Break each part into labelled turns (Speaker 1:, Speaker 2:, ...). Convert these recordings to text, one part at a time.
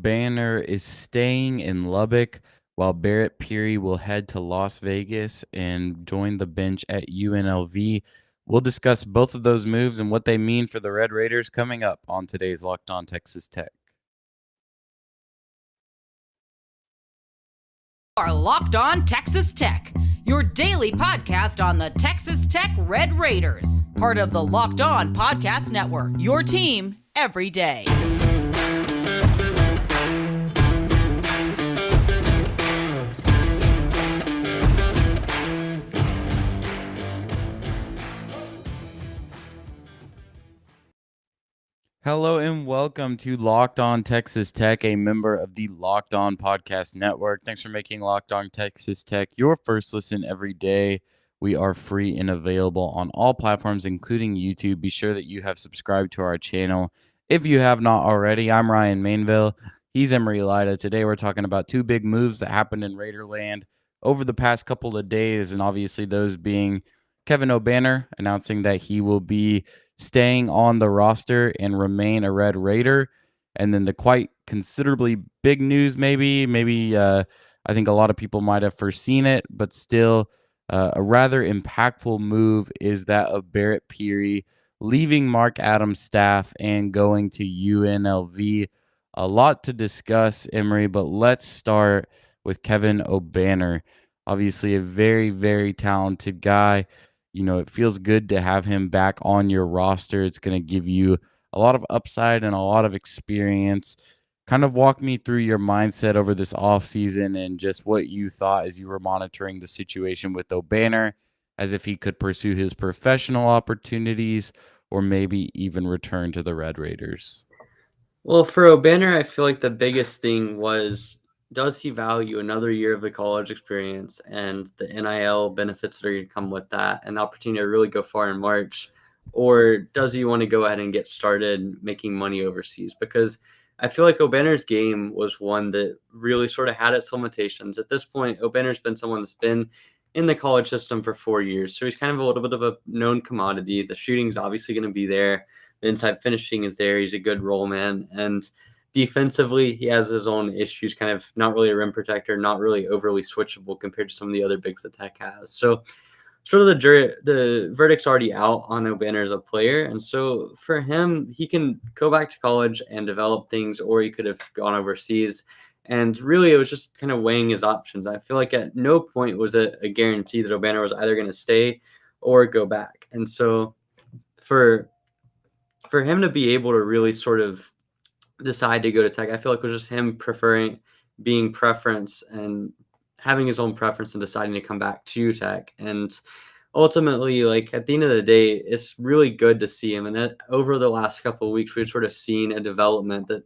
Speaker 1: Banner is staying in Lubbock, while Barret Peery will head to Las Vegas and join the bench at UNLV. We'll discuss both of those moves and what they mean for the Red Raiders coming up on today's Locked On Texas Tech.
Speaker 2: Are Locked On Texas Tech, your daily podcast on the Texas Tech Red Raiders, part of the Locked On Podcast Network, your team every day.
Speaker 1: Hello and welcome to Locked On Texas Tech, a member of the Locked On Podcast Network. Thanks for making Locked On Texas Tech your first listen every day. We are free and available on all platforms, including YouTube. Be sure that you have subscribed to our channel if you have not already. I'm Ryan Mainville. He's Emery Lida. Today we're talking about two big moves that happened in Raiderland over the past couple of days, and obviously those being Kevin Obanor announcing that he will be staying on the roster and remain a Red Raider. And then the quite considerably big news, maybe I think a lot of people might have foreseen it, but still a rather impactful move is that of Barret Peery leaving Mark Adams' staff and going to UNLV. A lot to discuss, Emery, but let's start with Kevin Obanor. Obviously a very, very talented guy. You know, it feels good to have him back on your roster. It's going to give you a lot of upside and a lot of experience. Kind of walk me through your mindset over this offseason and just what you thought as you were monitoring the situation with Obanor, as if he could pursue his professional opportunities or maybe even return to the Red Raiders.
Speaker 3: Well, for Obanor, I feel like the biggest thing was, does he value another year of the college experience and the NIL benefits that are going to come with that and the opportunity to really go far in March? Or does he want to go ahead and get started making money overseas? Because I feel like Obanor's game was one that really sort of had its limitations. At this point, Obanor's been someone that's been in the college system for 4 years. So he's kind of a little bit of a known commodity. The shooting's obviously going to be there. The inside finishing is there. He's a good role man. And defensively, he has his own issues, kind of not really a rim protector, not really overly switchable compared to some of the other bigs that Tech has. So sort of the verdict's already out on Obanor as a player. And so for him, he can go back to college and develop things, or he could have gone overseas. And really, it was just kind of weighing his options. I feel like at no point was it a guarantee that Obanor was either going to stay or go back. And so for him to be able to really sort of decide to go to Tech, I feel like it was just him preferring being preference and having his own preference and deciding to come back to Tech. And ultimately, like at the end of the day, it's really good to see him. And over the last couple of weeks, we've sort of seen a development that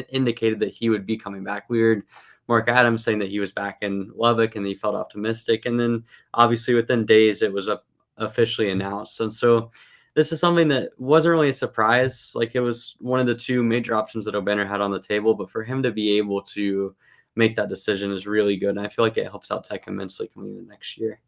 Speaker 3: indicated that he would be coming back. We heard Mark Adams saying that he was back in Lubbock and he felt optimistic. And then obviously within days, it was officially announced. And so this is something that wasn't really a surprise. Like it was one of the two major options that Obanor had on the table, but for him to be able to make that decision is really good. And I feel like it helps out Tech immensely coming into next year.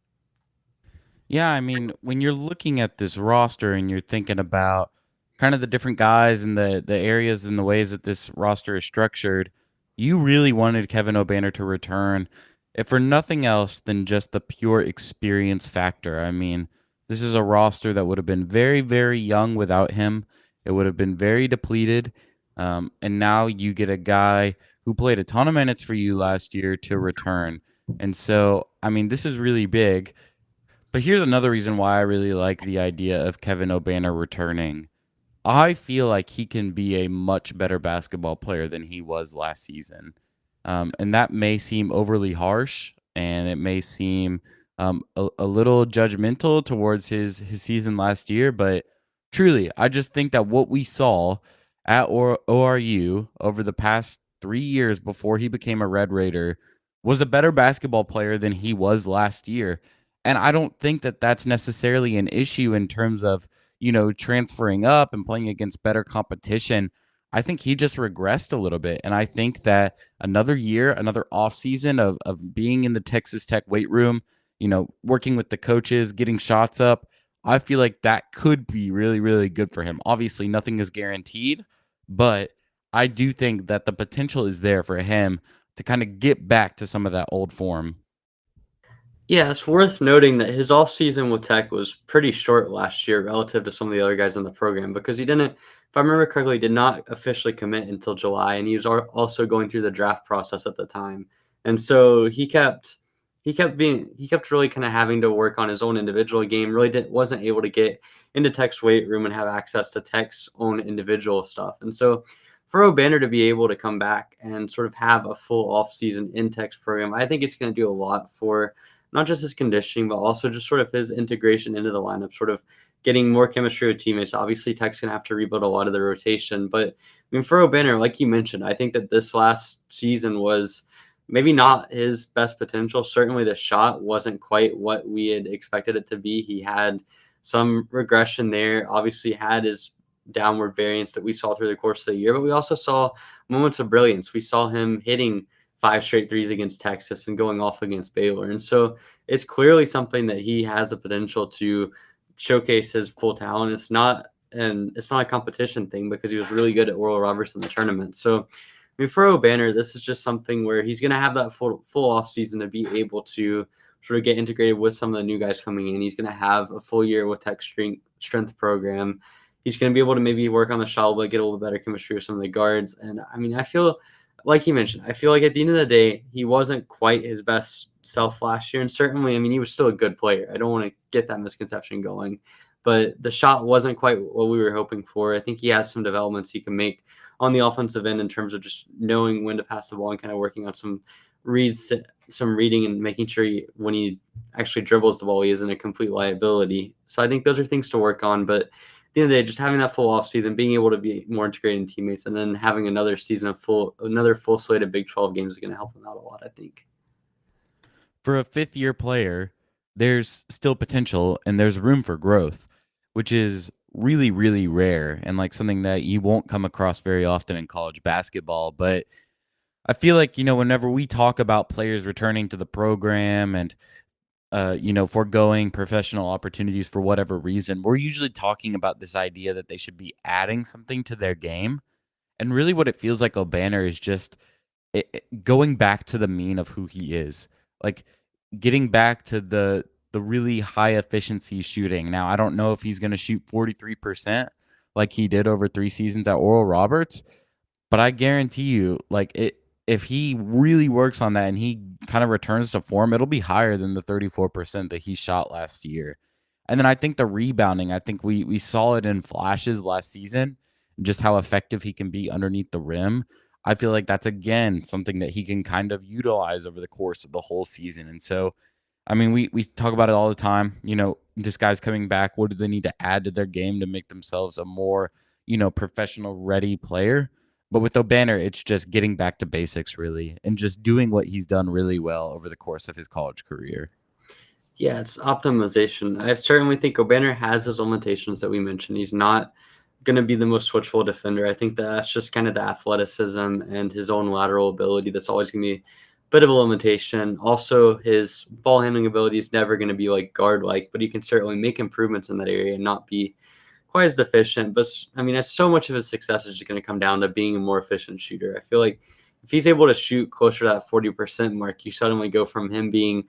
Speaker 1: Yeah, I mean, when you're looking at this roster and you're thinking about kind of the different guys and the areas and the ways that this roster is structured, you really wanted Kevin Obanor to return, if for nothing else than just the pure experience factor. I mean, this is a roster that would have been very, very young without him. It would have been very depleted. And now you get a guy who played a ton of minutes for you last year to return. And so, I mean, this is really big. But here's another reason why I really like the idea of Kevin Obanor returning. I feel like he can be a much better basketball player than he was last season. And that may seem overly harsh, and it may seem a little judgmental towards his season last year. But truly, I just think that what we saw at ORU over the past 3 years before he became a Red Raider was a better basketball player than he was last year. And I don't think that that's necessarily an issue in terms of, you know, transferring up and playing against better competition. I think he just regressed a little bit. And I think that another year, another offseason of being in the Texas Tech weight room, you know, working with the coaches, getting shots up, I feel like that could be really, really good for him. Obviously, nothing is guaranteed, but I do think that the potential is there for him to kind of get back to some of that old form.
Speaker 3: Yeah, it's worth noting that his offseason with Tech was pretty short last year relative to some of the other guys in the program because he didn't, if I remember correctly, did not officially commit until July, and he was also going through the draft process at the time, and so he kept really kind of having to work on his own individual game. Really wasn't able to get into Tech's weight room and have access to Tech's own individual stuff, and so for Obanor to be able to come back and sort of have a full offseason in Tech's program, I think it's going to do a lot for not just his conditioning, but also just sort of his integration into the lineup, sort of getting more chemistry with teammates. Obviously, Tech's gonna have to rebuild a lot of the rotation, but I mean, for Obanor, like you mentioned, I think that this last season was maybe not his best potential. Certainly, the shot wasn't quite what we had expected it to be. He had some regression there. Obviously, had his downward variance that we saw through the course of the year, but we also saw moments of brilliance. We saw him hitting 5 straight threes against Texas and going off against Baylor. And so it's clearly something that he has the potential to showcase his full talent. It's not a competition thing because he was really good at Oral Roberts in the tournament. So I mean, for Obanor, this is just something where he's going to have that full off season to be able to sort of get integrated with some of the new guys coming in. He's going to have a full year with Tech strength program. He's going to be able to maybe work on the shot, but get a little better chemistry with some of the guards. And I mean, I feel like you mentioned, I feel like at the end of the day, he wasn't quite his best self last year. And certainly, I mean, he was still a good player. I don't want to get that misconception going, but the shot wasn't quite what we were hoping for. I think he has some developments he can make on the offensive end in terms of just knowing when to pass the ball and kind of working on some reading and making sure when he actually dribbles the ball, he isn't a complete liability. So I think those are things to work on. But at the end of the day, just having that full offseason, being able to be more integrated in teammates, and then having another season of another full slate of Big 12 games is going to help him out a lot, I think.
Speaker 1: For a fifth-year player, there's still potential and there's room for growth, which is really, really rare and like something that you won't come across very often in college basketball. But I feel like, whenever we talk about players returning to the program and foregoing professional opportunities for whatever reason, we're usually talking about this idea that they should be adding something to their game. And really what it feels like Obanor is just going back to the mean of who he is. Like getting back to the really high efficiency shooting. Now, I don't know if he's going to shoot 43% like he did over 3 seasons at Oral Roberts, but I guarantee you, if he really works on that and he kind of returns to form, it'll be higher than the 34% that he shot last year. And then I think the rebounding, I think we saw it in flashes last season, just how effective he can be underneath the rim. I feel like that's, again, something that he can kind of utilize over the course of the whole season. And so, I mean, we talk about it all the time. This guy's coming back. What do they need to add to their game to make themselves a more, professional ready player? But with Obanor, it's just getting back to basics, really, and just doing what he's done really well over the course of his college career.
Speaker 3: Yeah, it's optimization. I certainly think Obanor has his limitations that we mentioned. He's not going to be the most switchable defender. I think that's just kind of the athleticism and his own lateral ability that's always going to be a bit of a limitation. Also, his ball handling ability is never going to be like guard-like, but he can certainly make improvements in that area and not be quite as deficient. But I mean, that's so much of his success is just going to come down to being a more efficient shooter. I feel like if he's able to shoot closer to that 40% mark, you suddenly go from him being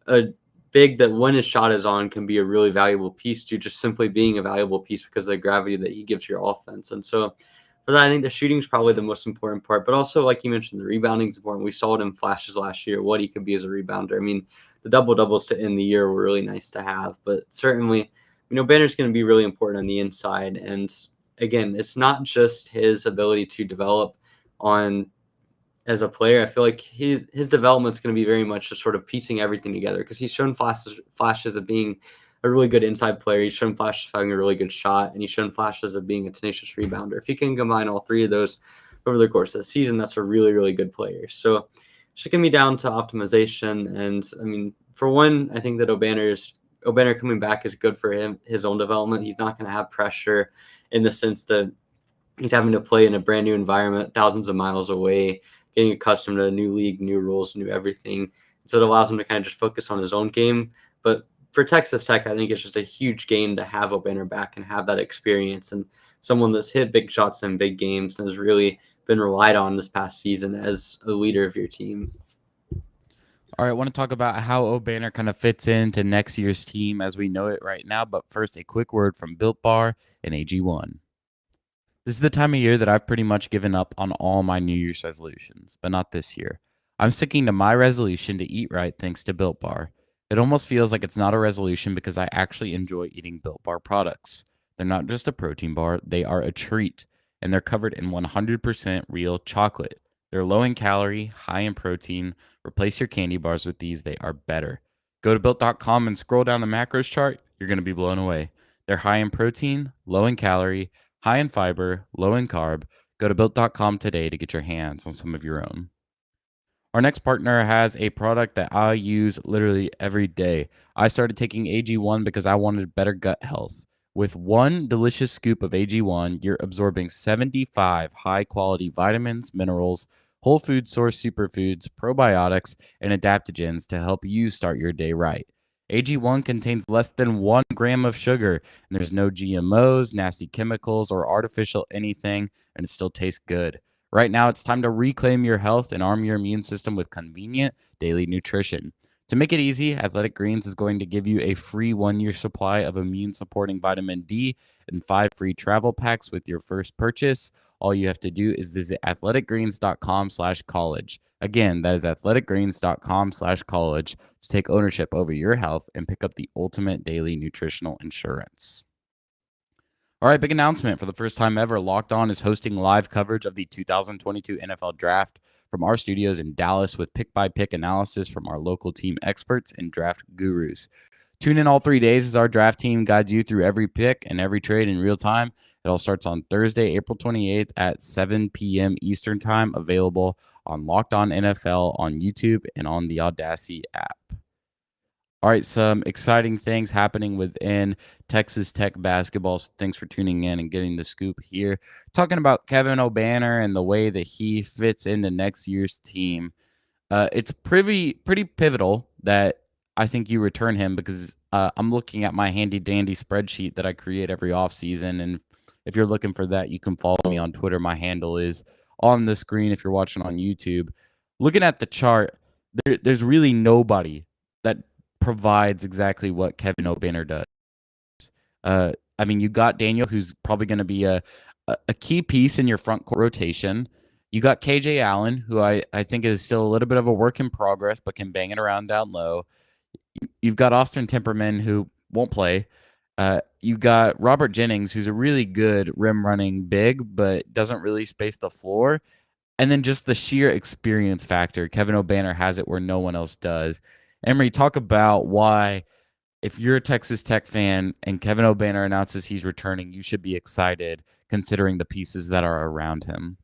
Speaker 3: a big that when his shot is on can be a really valuable piece to just simply being a valuable piece because of the gravity that he gives your offense. And so for that, I think the shooting is probably the most important part. But also, like you mentioned, the rebounding is important. We saw it in flashes last year, what he could be as a rebounder. I mean, the double-doubles to end the year were really nice to have. But certainly, Banner's going to be really important on the inside. And again, it's not just his ability to develop on as a player. I feel like his development is going to be very much just sort of piecing everything together because he's shown flashes of being a really good inside player. He's shown flashes of having a really good shot, and he's shown flashes of being a tenacious rebounder. If he can combine all three of those over the course of the season, that's a really, really good player. So it's going to be down to optimization. And I mean, for one, I think that Obanor coming back is good for him, his own development. He's not going to have pressure in the sense that he's having to play in a brand new environment, thousands of miles away, getting accustomed to a new league, new rules, new everything. So it allows him to kind of just focus on his own game. But for Texas Tech, I think it's just a huge gain to have Obanor back and have that experience and someone that's hit big shots in big games and has really been relied on this past season as a leader of your team.
Speaker 1: All right, I want to talk about how Obanor kind of fits into next year's team as we know it right now. But first, a quick word from Built Bar and AG1. This is the time of year that I've pretty much given up on all my New Year's resolutions, but not this year. I'm sticking to my resolution to eat right thanks to Built Bar. It almost feels like it's not a resolution because I actually enjoy eating Built Bar products. They're not just a protein bar, they are a treat, and they're covered in 100% real chocolate. They're low in calorie, high in protein. Replace your candy bars with these, they are better. Go to built.com and scroll down the macros chart. You're going to be blown away. They're high in protein, low in calorie, high in fiber, low in carb. Go to built.com today to get your hands on some of your own. Our next partner has a product that I use literally every day. I started taking AG1 because I wanted better gut health. With one delicious scoop of AG1, you're absorbing 75 high quality vitamins, minerals, whole food source superfoods, probiotics, and adaptogens to help you start your day right. AG1 contains less than 1 gram of sugar, and there's no GMOs, nasty chemicals, or artificial anything, and it still tastes good. Right now, it's time to reclaim your health and arm your immune system with convenient daily nutrition. To make it easy, Athletic Greens is going to give you a free 1-year supply of immune supporting vitamin D and 5 free travel packs with your first purchase. All you have to do is visit athleticgreens.com/college. Again, that is athleticgreens.com/college to take ownership over your health and pick up the ultimate daily nutritional insurance. All right, big announcement. For the first time ever, Locked On is hosting live coverage of the 2022 NFL Draft from our studios in Dallas with pick-by-pick analysis from our local team experts and draft gurus. Tune in all 3 days as our draft team guides you through every pick and every trade in real time. It all starts on Thursday, April 28th at 7 p.m. Eastern Time, available on Locked On NFL on YouTube and on the Audacity app. All right, some exciting things happening within Texas Tech basketball. So thanks for tuning in and getting the scoop here. Talking about Kevin Obanor and the way that he fits into next year's team. It's pretty pivotal that I think you return him because I'm looking at my handy dandy spreadsheet that I create every offseason. And if you're looking for that, you can follow me on Twitter. My handle is on the screen if you're watching on YouTube. Looking at the chart, there's really nobody that provides exactly what Kevin Obanor does. I mean, you got Daniel, who's probably going to be a key piece in your front court rotation. You got KJ Allen, who I think is still a little bit of a work in progress, but can bang it around down low. You've got Austin Timperman, who won't play. You got Robert Jennings, who's a really good rim running big, but doesn't really space the floor. And then just the sheer experience factor. Kevin Obanor has it where no one else does. Emery, talk about why, if you're a Texas Tech fan and Kevin Obanor announces he's returning, you should be excited considering the pieces that are around him.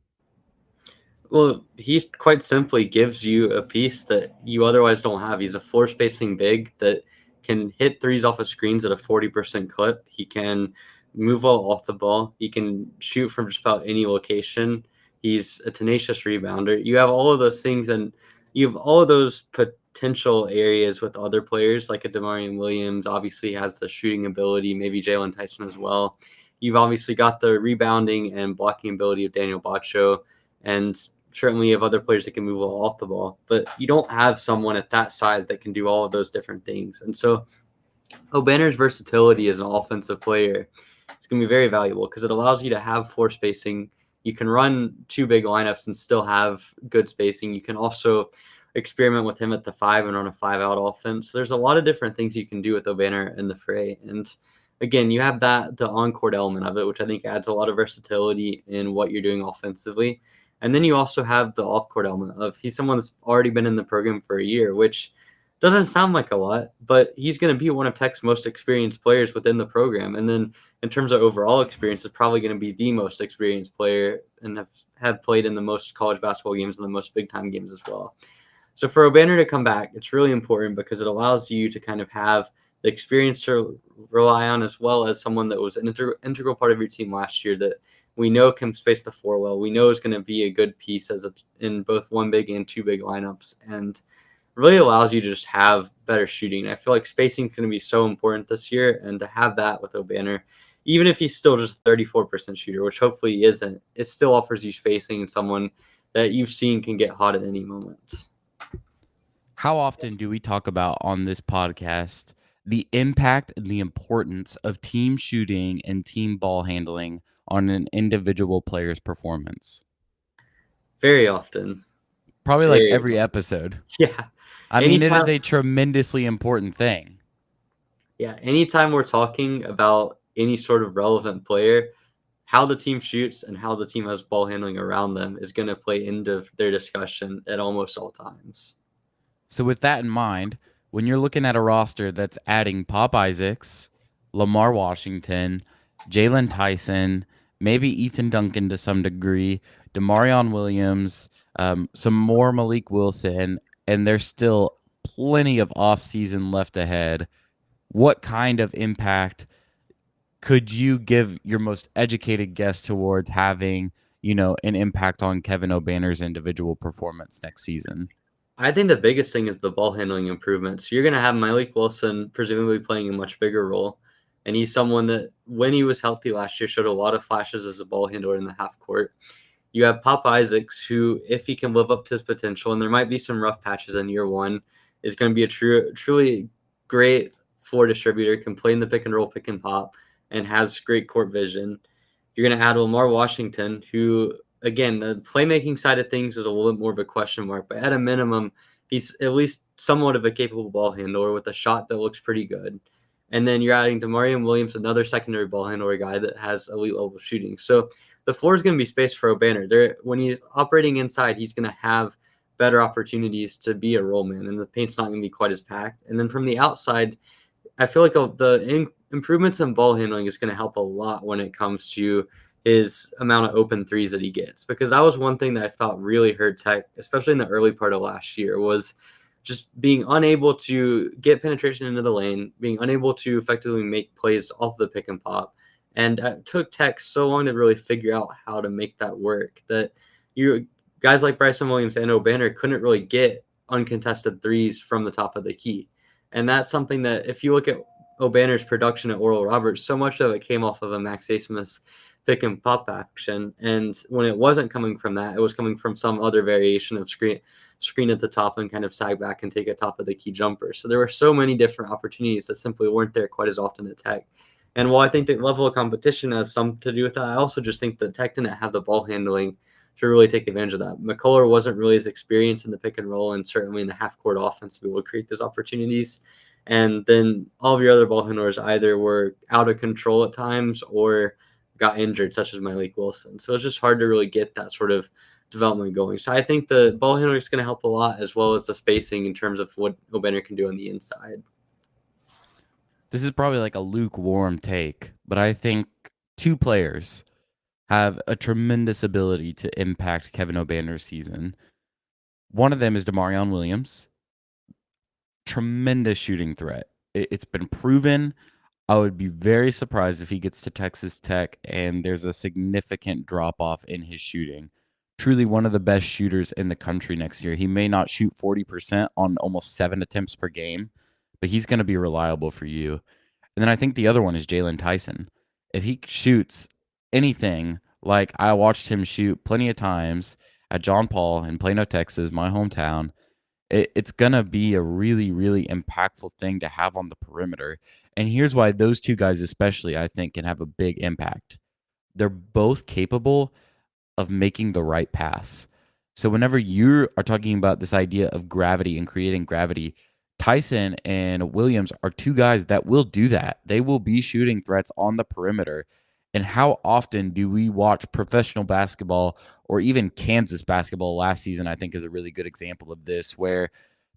Speaker 3: Well, he quite simply gives you a piece that you otherwise don't have. He's a floor spacing big that can hit threes off of screens at a 40% clip. He can move well off the ball. He can shoot from just about any location. He's a tenacious rebounder. You have all of those things, and you have all of those potential areas with other players, like a Demarion Williams obviously has the shooting ability, maybe Jalen Tyson as well. You've obviously got the rebounding and blocking ability of Daniel Bacho, and certainly you have other players that can move well off the ball, but you don't have someone at that size that can do all of those different things. And so Obanor's versatility as an offensive player is going to be very valuable because it allows you to have floor spacing. You can run 2 big lineups and still have good spacing. You can also experiment with him at the 5 and run a 5-out offense. There's a lot of different things you can do with Obanor in the fray. And again, you have the on-court element of it, which I think adds a lot of versatility in what you're doing offensively. And then you also have the off-court element of he's someone that's already been in the program for a year, which doesn't sound like a lot, but he's going to be one of Tech's most experienced players within the program. And then in terms of overall experience, is probably going to be the most experienced player and have played in the most college basketball games and the most big-time games as well. So for Obanor to come back, it's really important because it allows you to kind of have the experience to rely on, as well as someone that was an integral part of your team last year that we know can space the floor well. We know is going to be a good piece in both 1 big and 2 big lineups, and really allows you to just have better shooting. I feel like spacing is going to be so important this year, and to have that with Obanor, even if he's still just a 34% shooter, which hopefully he isn't, it still offers you spacing and someone that you've seen can get hot at any moment.
Speaker 1: How often do we talk about on this podcast the impact and the importance of team shooting and team ball handling on an individual player's performance?
Speaker 3: Very often.
Speaker 1: Probably like
Speaker 3: Very
Speaker 1: every
Speaker 3: often.
Speaker 1: episode.
Speaker 3: Yeah.
Speaker 1: I mean, it is
Speaker 3: Anytime,
Speaker 1: a tremendously important thing.
Speaker 3: anytime we're talking about any sort of relevant player, how the team shoots and how the team has ball handling around them is going to play into their discussion at almost all times.
Speaker 1: So, with that in mind, when you're looking at a roster that's adding Pop Isaacs, Lamar Washington, Jalen Tyson, maybe Ethan Duncan to some degree, Demarion Williams, some more Malik Wilson, and there's still plenty of offseason left ahead, what kind of impact could you give your most educated guess towards having, an impact on Kevin Obanor's individual performance next season?
Speaker 3: I think the biggest thing is the ball handling improvements. You're going to have Malik Wilson presumably playing a much bigger role. And he's someone that, when he was healthy last year, showed a lot of flashes as a ball handler in the half court. You have Pop Isaacs, who, if he can live up to his potential, and there might be some rough patches in year one, is going to be a truly great floor distributor, can play in the pick and roll, pick and pop, and has great court vision. You're going to add Lamar Washington, who, again, the playmaking side of things is a little bit more of a question mark, but at a minimum, he's at least somewhat of a capable ball handler with a shot that looks pretty good. And then you're adding Demarion Williams, another secondary ball handler guy that has elite level shooting. So the floor is going to be space for Obanor. When he's operating inside, he's going to have better opportunities to be a roll man, and the paint's not going to be quite as packed. And then from the outside, I feel like the improvements in ball handling is going to help a lot when it comes to his amount of open threes that he gets, because that was one thing that I thought really hurt Tech, especially in the early part of last year, was just being unable to get penetration into the lane, being unable to effectively make plays off the pick and pop. And it took Tech so long to really figure out how to make that work that guys like Bryson Williams and Obanor couldn't really get uncontested threes from the top of the key. And that's something that, if you look at Obanor's production at Oral Roberts, so much of it came off of a Max Asmus pick and pop action. And when it wasn't coming from that, it was coming from some other variation of screen at the top and kind of sag back and take a top of the key jumper. So there were so many different opportunities that simply weren't there quite as often at Tech. And while I think the level of competition has some to do with that, I also just think that Tech didn't have the ball handling to really take advantage of that. McCullough wasn't really as experienced in the pick and roll and certainly in the half court offense to be able to create those opportunities. And then all of your other ball handlers either were out of control at times or got injured, such as Malik Wilson. So it's just hard to really get that sort of development going. So I think the ball handler is going to help a lot, as well as the spacing in terms of what Obanor can do on the inside.
Speaker 1: This is probably like a lukewarm take, but I think two players have a tremendous ability to impact Kevin Obanor's season. One of them is Demarion Williams. Tremendous shooting threat. It's been proven. I would be very surprised if he gets to Texas Tech and there's a significant drop-off in his shooting. Truly one of the best shooters in the country next year. He may not shoot 40% on almost 7 attempts per game, but he's going to be reliable for you. And then I think the other one is Jalen Tyson. If he shoots anything like I watched him shoot plenty of times at John Paul in Plano, Texas, my hometown, it's going to be a really, really impactful thing to have on the perimeter. And here's why those two guys especially, I think, can have a big impact. They're both capable of making the right pass. So whenever you are talking about this idea of gravity and creating gravity, Tyson and Williams are two guys that will do that. They will be shooting threats on the perimeter. And how often do we watch professional basketball, or even Kansas basketball last season, I think is a really good example of this, where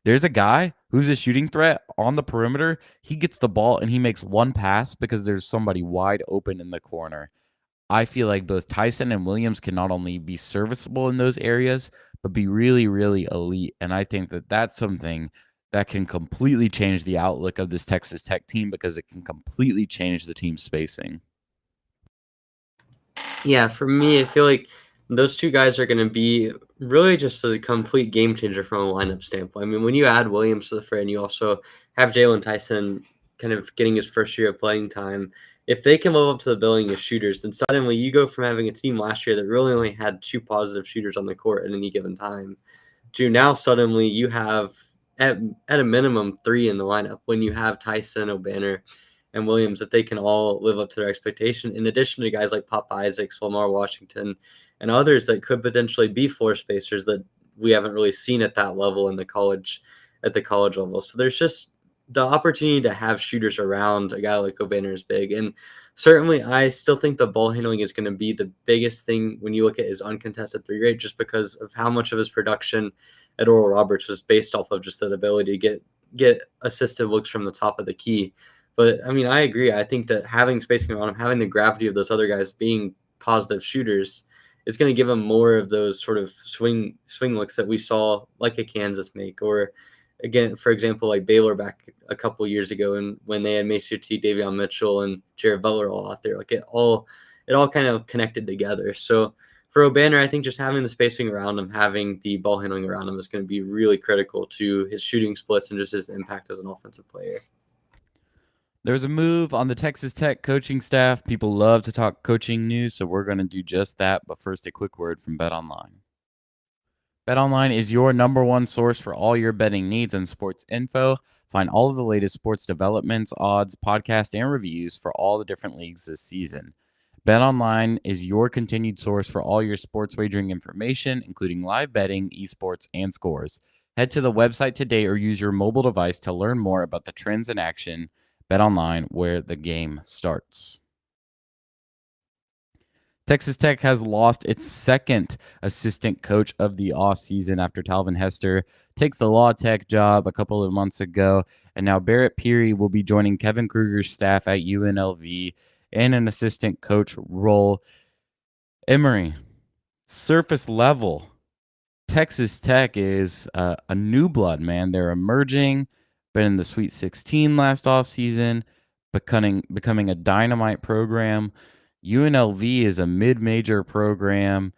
Speaker 1: there's a guy who's a shooting threat on the perimeter. He gets the ball and he makes one pass because there's somebody wide open in the corner. I feel like both Tyson and Williams can not only be serviceable in those areas, but be really, really elite. And I think that that's something that can completely change the outlook of this Texas Tech team, because it can completely change the team spacing.
Speaker 3: Yeah, for me, I feel like those two guys are going to be really just a complete game changer from a lineup standpoint. I mean, when you add Williams to the fray and you also have Jalen Tyson kind of getting his first year of playing time, if they can live up to the billing of shooters, then suddenly you go from having a team last year that really only had 2 positive shooters on the court at any given time to now suddenly you have at a minimum 3 in the lineup when you have Tyson, Obanor, and Williams, if they can all live up to their expectation, in addition to guys like Pop Isaacs, Lamar Washington, and others that could potentially be floor spacers that we haven't really seen at that level at the college level. So there's just the opportunity to have shooters around a guy like Obanor is big. And certainly I still think the ball handling is going to be the biggest thing when you look at his uncontested 3 rate, just because of how much of his production at Oral Roberts was based off of just that ability to get assisted looks from the top of the key. But I mean, I agree. I think that having spacing around him, having the gravity of those other guys being positive shooters is going to give him more of those sort of swing looks that we saw like a Kansas make, or again, for example, like Baylor back a couple years ago, and when they had Macy T, Davion Mitchell, and Jared Butler all out there, like it all kind of connected together. So for Obanor, I think just having the spacing around him, having the ball handling around him is going to be really critical to his shooting splits and just his impact as an offensive player.
Speaker 1: There's a move on the Texas Tech coaching staff. People love to talk coaching news, so we're going to do just that. But first, a quick word from BetOnline. BetOnline is your number one source for all your betting needs and sports info. Find all of the latest sports developments, odds, podcasts, and reviews for all the different leagues this season. BetOnline is your continued source for all your sports wagering information, including live betting, esports, and scores. Head to the website today or use your mobile device to learn more about the trends in action. BetOnline, where the game starts. Texas Tech has lost its second assistant coach of the offseason after Talvin Hester takes the Law Tech job a couple of months ago, and now Barret Peery will be joining Kevin Kruger's staff at UNLV in an assistant coach role. Emory, surface level, Texas Tech is a new blood, man. They're emerging, been in the Sweet 16 last offseason, becoming a dynamite program. UNLV is a mid-major program.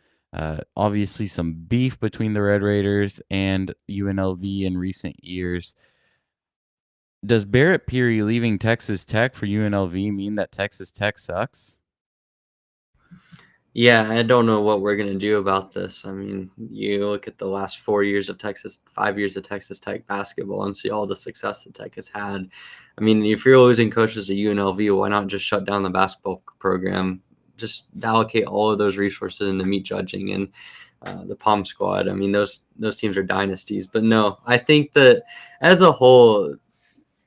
Speaker 1: Obviously, some beef between the Red Raiders and UNLV in recent years. Does Barret Peery leaving Texas Tech for UNLV mean that Texas Tech sucks?
Speaker 3: Yeah, I don't know what we're going to do about this. I mean, you look at the last 5 years of Texas Tech basketball and see all the success that Tech has had. I mean, if you're losing coaches at UNLV, why not just shut down the basketball program? Just allocate all of those resources into meat judging and the Palm Squad. I mean, those teams are dynasties. But no, I think that as a whole,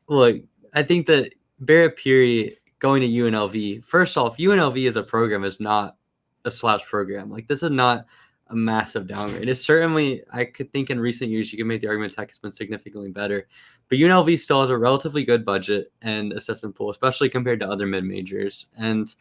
Speaker 3: look, I think that Barret Peery going to UNLV, first off, UNLV as a program is not a slouch program. Like, this is not a massive downgrade. It's certainly, I could think in recent years you can make the argument Tech has been significantly better, but UNLV still has a relatively good budget and assistant pool, especially compared to other mid-majors. And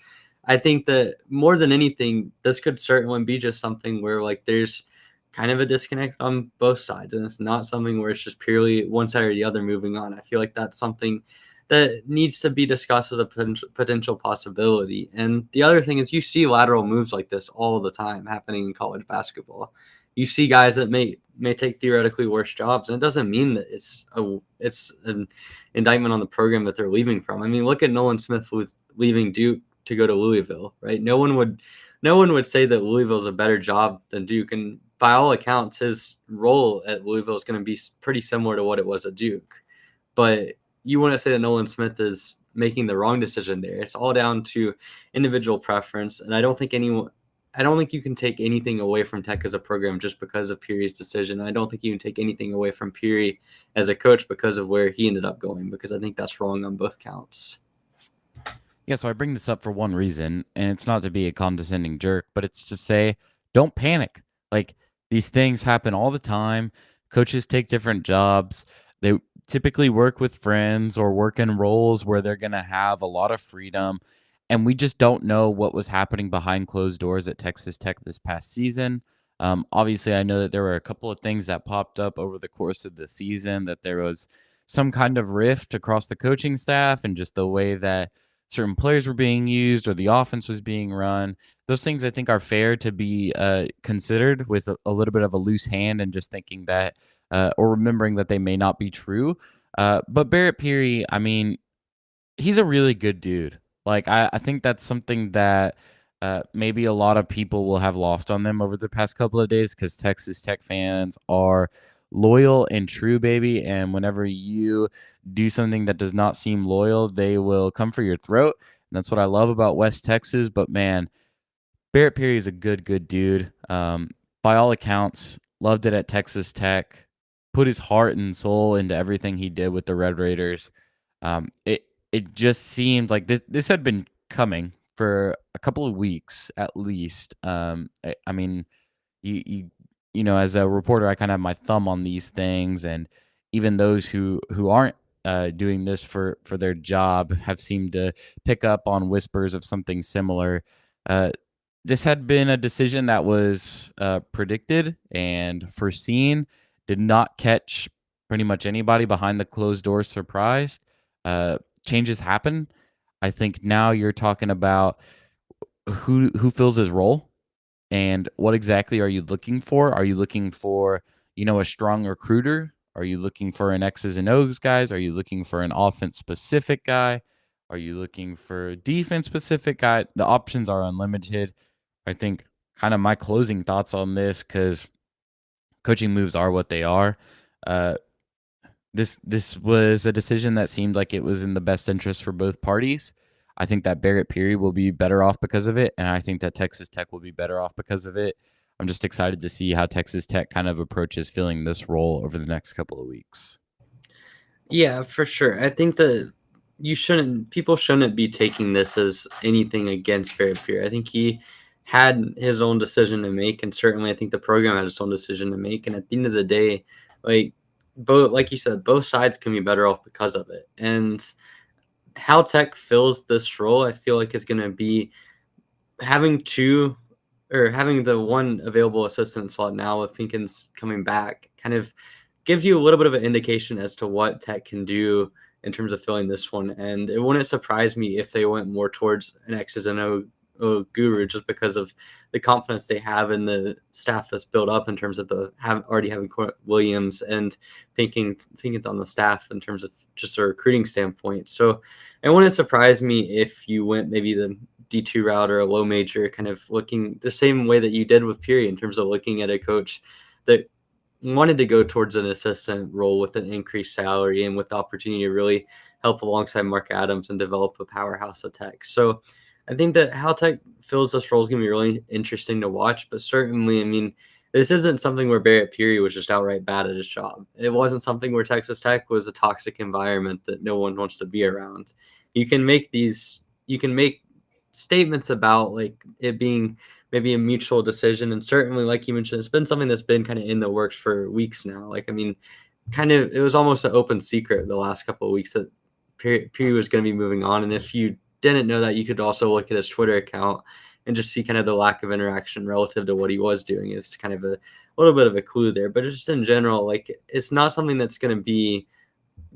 Speaker 3: I think that more than anything, this could certainly be just something where like there's kind of a disconnect on both sides, and it's not something where it's just purely one side or the other moving on. I feel like that's something that needs to be discussed as a potential possibility. And the other thing is you see lateral moves like this all the time happening in college basketball. You see guys that may take theoretically worse jobs, and it doesn't mean that it's an indictment on the program that they're leaving from. I mean, look at Nolan Smith leaving Duke to go to Louisville, right? No one would say that Louisville is a better job than Duke, and by all accounts, his role at Louisville is going to be pretty similar to what it was at Duke. But you want to say that Nolan Smith is making the wrong decision there. It's all down to individual preference, and I don't think you can take anything away from Tech as a program just because of Peery's decision. I don't think you can take anything away from Peery as a coach because of where he ended up going, because I think that's wrong on both counts.
Speaker 1: Yeah, so I bring this up for one reason, and it's not to be a condescending jerk, but it's to say, don't panic. Like, these things happen all the time. Coaches take different jobs. They typically work with friends or work in roles where they're going to have a lot of freedom. And we just don't know what was happening behind closed doors at Texas Tech this past season. Obviously, I know that there were a couple of things that popped up over the course of the season, that there was some kind of rift across the coaching staff and just the way that certain players were being used or the offense was being run. Those things I think are fair to be considered with a little bit of a loose hand, and just thinking that or remembering that they may not be true. But Barret Peery, I mean, he's a really good dude. Like I think that's something that maybe a lot of people will have lost on them over the past couple of days because Texas Tech fans are loyal and true, baby. And whenever you do something that does not seem loyal, they will come for your throat. And that's what I love about West Texas. But man, Barret Peery is a good dude. By all accounts, loved it at Texas Tech. Put his heart and soul into everything he did with the Red Raiders. It just seemed like this had been coming for a couple of weeks at least. I mean, you know, as a reporter, I kind of have my thumb on these things, and even those who aren't doing this for their job have seemed to pick up on whispers of something similar. Uh, this had been a decision that was predicted and foreseen. Did not catch pretty much anybody behind the closed doors surprised. Changes happen. I think now you're talking about who fills his role and what exactly are you looking for? Are you looking for, you know, a strong recruiter? Are you looking for an X's and O's guys? Are you looking for an offense specific guy? Are you looking for a defense specific guy? The options are unlimited. I think kind of my closing thoughts on this, because coaching moves are what they are. Uh, this was a decision that seemed like it was in the best interest for both parties. I think that Barret Peery will be better off because of it, and I think that Texas Tech will be better off because of it. I'm just excited to see how Texas Tech kind of approaches filling this role over the next couple of weeks.
Speaker 3: Yeah, for sure. I think that people shouldn't be taking this as anything against Barret Peery. I think he had his own decision to make, and certainly I think the program had its own decision to make. And at the end of the day, like you said, both sides can be better off because of it. And how Tech fills this role, I feel like is going to be having having the one available assistant slot now with Pinkins coming back kind of gives you a little bit of an indication as to what Tech can do in terms of filling this one. And it wouldn't surprise me if they went more towards an X's and O guru, just because of the confidence they have in the staff that's built up in terms of already having Williams and Pinkins on the staff in terms of just a recruiting standpoint. So it wouldn't surprise me if you went maybe the D2 route or a low major, kind of looking the same way that you did with Peery in terms of looking at a coach that wanted to go towards an assistant role with an increased salary and with the opportunity to really help alongside Mark Adams and develop a powerhouse at Tech. So I think that how Tech fills this role is going to be really interesting to watch. But certainly, I mean, this isn't something where Barret Peery was just outright bad at his job. It wasn't something where Texas Tech was a toxic environment that no one wants to be around. You can make statements about like it being maybe a mutual decision, and certainly, like you mentioned, it's been something that's been kind of in the works for weeks now. Like, I mean, kind of it was almost an open secret the last couple of weeks that Peery was going to be moving on. And if you didn't know that, you could also look at his Twitter account and just see kind of the lack of interaction relative to what he was doing. It's kind of a little bit of a clue there. But just in general, like, it's not something that's going to be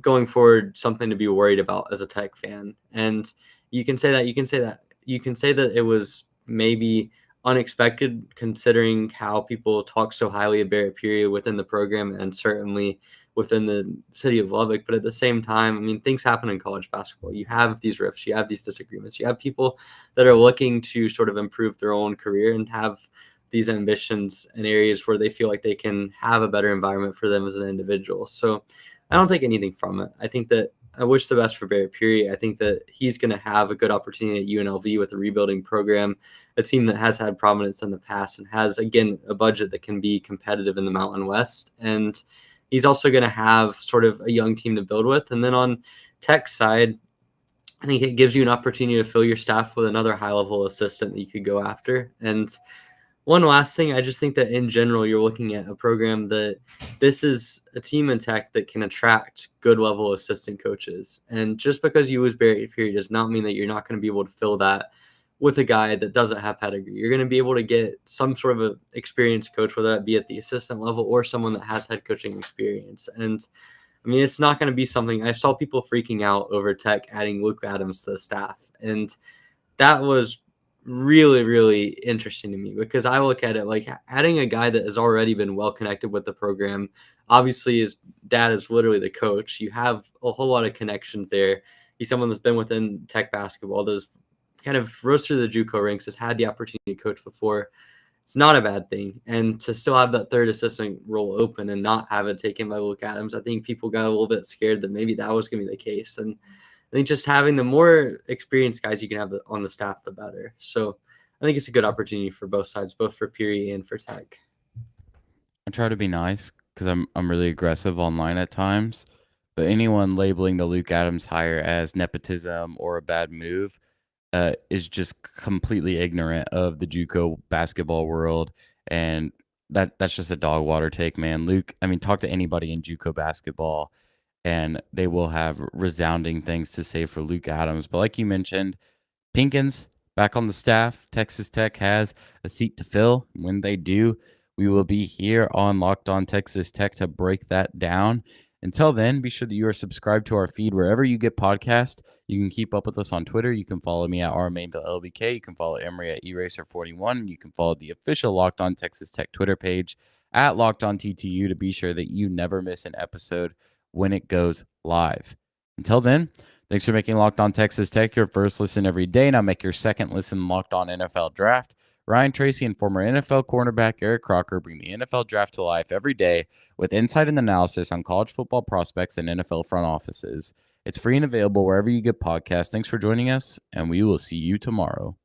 Speaker 3: going forward something to be worried about as a Tech fan. And you can say that it was maybe unexpected considering how people talk so highly of Barret Peery within the program and certainly within the city of Lubbock. But at the same time, I mean, things happen in college basketball. You have these rifts, you have these disagreements, you have people that are looking to sort of improve their own career and have these ambitions in areas where they feel like they can have a better environment for them as an individual. So I don't take anything from it. I think that I wish the best for Barret Peery. I think that he's going to have a good opportunity at UNLV with a rebuilding program, a team that has had prominence in the past and has, again, a budget that can be competitive in the Mountain West. And he's also going to have sort of a young team to build with. And then on Tech's side, I think it gives you an opportunity to fill your staff with another high-level assistant that you could go after. And one last thing, I just think that in general, you're looking at a program that this is a team in Tech that can attract good level assistant coaches. And just because you lose Barret Peery does not mean that you're not going to be able to fill that with a guy that doesn't have pedigree. You're going to be able to get some sort of a experienced coach, whether that be at the assistant level or someone that has head coaching experience. And I mean, it's not going to be something I saw people freaking out over Tech adding Luke Adams to the staff. And that was really, really interesting to me because I look at it like adding a guy that has already been well connected with the program. Obviously, his dad is literally the coach. You have a whole lot of connections there. He's someone that's been within Tech basketball, that's kind of rose through the JUCO ranks, has had the opportunity to coach before. It's not a bad thing. And to still have that third assistant role open and not have it taken by Luke Adams, I think people got a little bit scared that maybe that was going to be the case. And I think just having the more experienced guys you can have on the staff, the better. So I think it's a good opportunity for both sides, both for Peery and for Tech.
Speaker 1: I try to be nice because I'm really aggressive online at times. But anyone labeling the Luke Adams hire as nepotism or a bad move is just completely ignorant of the JUCO basketball world, and that's just a dog water take, man. Luke, I mean, talk to anybody in JUCO basketball, and they will have resounding things to say for Luke Adams. But like you mentioned, Pinkins back on the staff. Texas Tech has a seat to fill. When they do, we will be here on Locked On Texas Tech to break that down. Until then, be sure that you are subscribed to our feed wherever you get podcasts. You can keep up with us on Twitter. You can follow me at rmainvillelbk. You can follow Emery at eraser41. You can follow the official Locked On Texas Tech Twitter page at Locked On TTU to be sure that you never miss an episode when it goes live. Until then, thanks for making Locked On Texas Tech your first listen every day. Now make your second listen Locked On NFL Draft. Ryan Tracy and former NFL cornerback Eric Crocker bring the NFL Draft to life every day with insight and analysis on college football prospects and NFL front offices. It's free and available wherever you get podcasts. Thanks for joining us, and we will see you tomorrow.